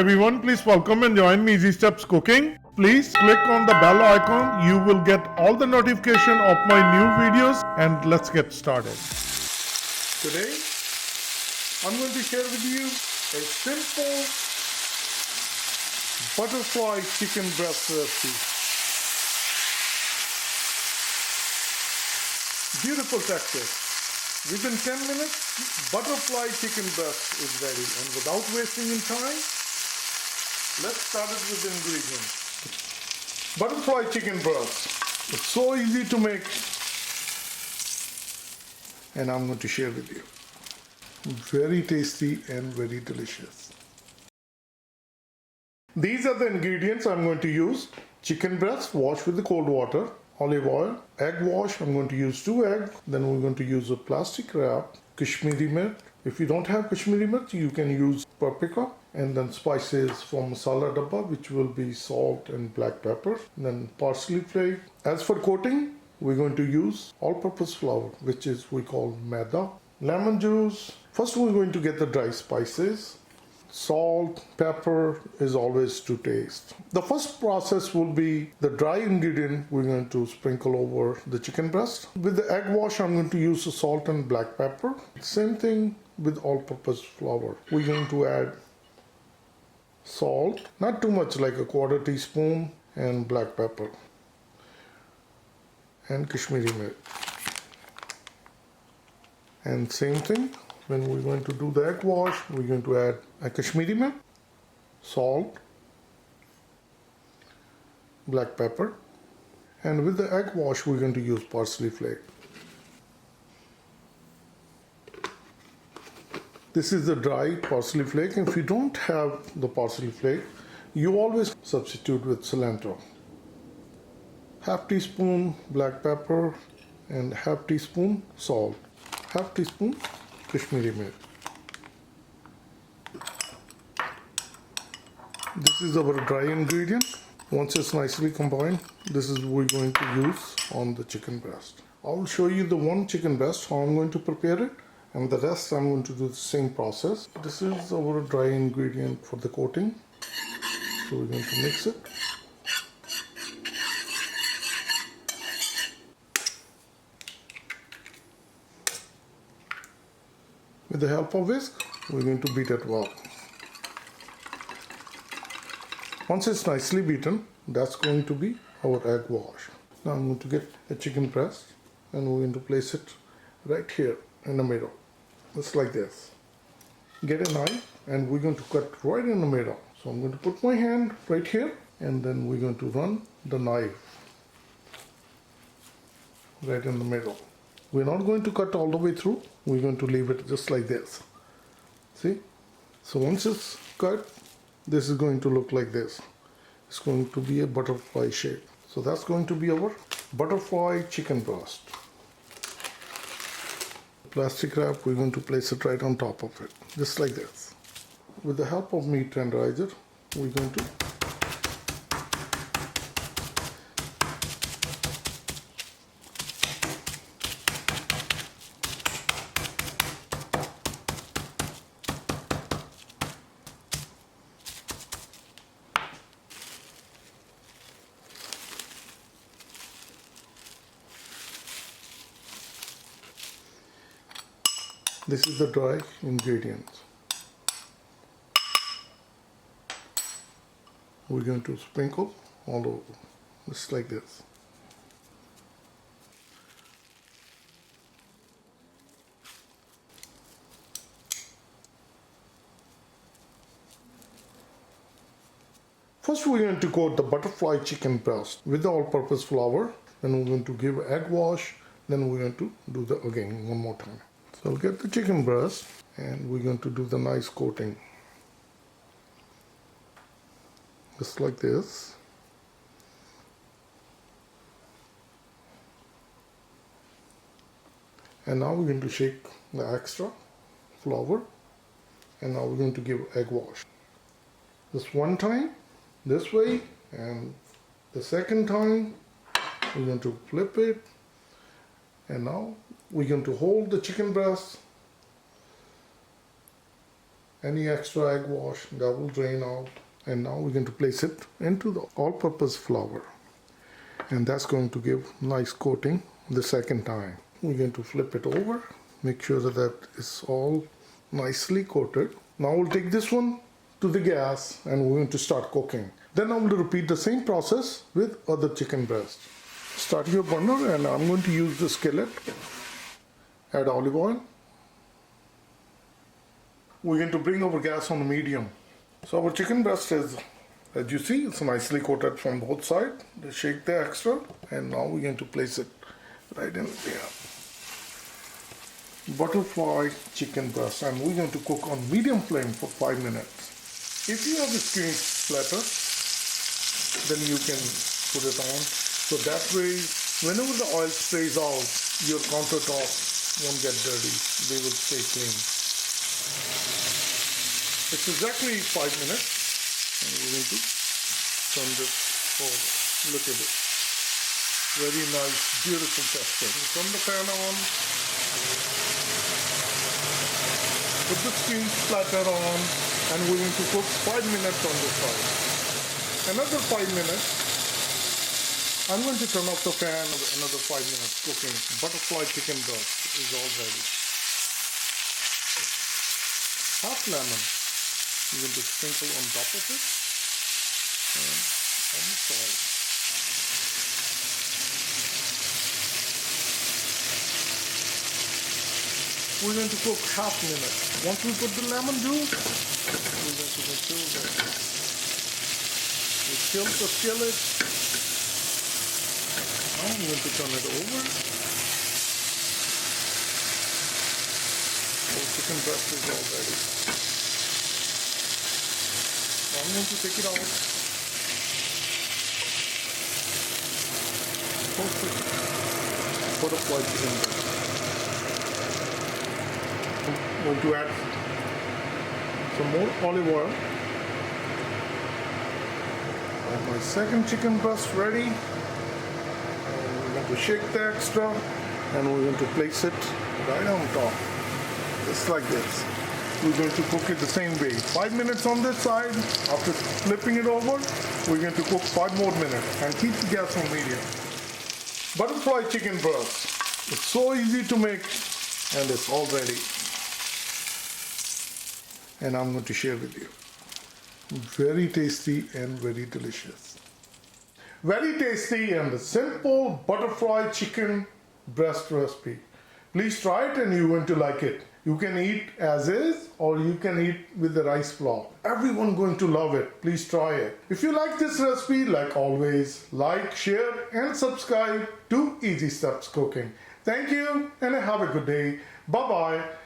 everyone, please welcome and join me Easy Steps Cooking. Please click on the bell icon. You will get all the notification of my new videos, and let's get started. Today I'm going to share with you a simple butterfly chicken breast recipe. Beautiful texture. Within 10 minutes, butterfly chicken breast is ready. And without wasting in time, let's start it with the ingredients. Butterfly chicken breast. It's so easy to make. And I'm going to share with you. Very tasty and very delicious. These are the ingredients I'm going to use. Chicken breast, washed with the cold water. Olive oil, egg wash, I'm going to use 2 eggs. Then we're going to use a plastic wrap, Kashmiri mirt. If you don't have Kashmiri mirt, you can use paprika, and then spices from masala dabba, which will be salt and black pepper, then parsley flake. As for coating, we're going to use all-purpose flour, which is we call maida. Lemon juice. First we're going to get the dry spices. Salt, pepper is always to taste. The first process will be the dry ingredient we're going to sprinkle over the chicken breast. With the egg wash, I'm going to use the salt and black pepper. Same thing with all-purpose flour. We're going to add salt, not too much, like a 1/4 teaspoon, and black pepper and Kashmiri mirt. And same thing, when we're going to do the egg wash, we're going to add a Kashmiri mirt, salt, black pepper, and with the egg wash, we're going to use parsley flake. This is the dry parsley flake. If you don't have the parsley flake, you always substitute with cilantro. 1/2 teaspoon black pepper and 1/2 teaspoon salt, 1/2 teaspoon Kashmiri mirt. This is our dry ingredient. Once it's nicely combined, this is what we're going to use on the chicken breast. I'll show you the one chicken breast, how I'm going to prepare it, and the rest I'm going to do the same process. This is our dry ingredient for the coating. So we're going to mix it. With the help of whisk, we're going to beat it well. Once it's nicely beaten, that's going to be our egg wash. Now I'm going to get a chicken breast and we're going to place it right here in the middle, just like this. Get a knife and we're going to cut right in the middle. So I'm going to put my hand right here and then we're going to run the knife right in the middle. We're not going to cut all the way through. We're going to leave it just like this. See? So once it's cut, this is going to look like this. It's going to be a butterfly shape. So that's going to be our butterfly chicken breast. Plastic wrap, we're going to place it right on top of it, just like this. With the help of meat tenderizer, we're going to this is the dry ingredients. We're going to sprinkle all over, just like this. First we're going to coat the butterfly chicken breast with the all-purpose flour. Then we're going to give egg wash. Then we're going to do the again one more time. So I'll get the chicken breast and we're going to do the nice coating. Just like this. And now we're going to shake the extra flour and now we're going to give egg wash. Just one time this way, and the second time we're going to flip it, and now we're going to hold the chicken breast Any extra egg wash that will drain out. And now we're going to place it into the all-purpose flour. And that's going to give nice coating the second time. We're going to flip it over. Make sure that it's all nicely coated. Now we'll take this one to the gas and we're going to start cooking. Then I will repeat the same process with other chicken breast. Start your burner and I'm going to use the skillet. Add olive oil. We're going to bring our gas on medium. So our chicken breast is, as you see, it's nicely coated from both sides. Shake the extra and now we're going to place it right in there. Butterfly chicken breast, and we're going to cook on medium flame for 5 minutes. If you have a screen splatter, then you can put it on. So that way, whenever the oil sprays out, your countertop won't get dirty. They will stay clean. It's exactly 5 minutes, and we're going to turn this over. Look at it. Very nice, beautiful texture. Turn the pan on. Put the screen splatter on, and we're going to cook 5 minutes on this side. Another 5 minutes. I'm going to turn off the fan. Another 5 minutes cooking. Butterfly chicken breast is all ready. Half lemon. You're going to sprinkle on top of it and on the side. We're going to cook half minute. Once we put the lemon juice, we're going to make sure that we tilt the skillet. Now I'm going to turn it over. Our chicken breast is all ready. Now I'm going to take it out. Perfect. Butterfly chicken breast. I'm going to add some more olive oil. And my second chicken breast ready. And we're going to shake the extra and we're going to place it right on top. Just like this. We're going to cook it the same way. 5 minutes on this side. After flipping it over, we're going to cook 5 more minutes and keep the gas on medium. Butterfly chicken breast. It's so easy to make and it's all ready. And I'm going to share with you. Very tasty and very delicious. Very tasty and simple butterfly chicken breast recipe. Please try it and you're going to like it. You can eat as is or you can eat with the rice flour. Everyone going to love it. Please try it. If you like this recipe, like always, like, share and subscribe to Easy Steps Cooking. Thank you and have a good day. Bye-bye.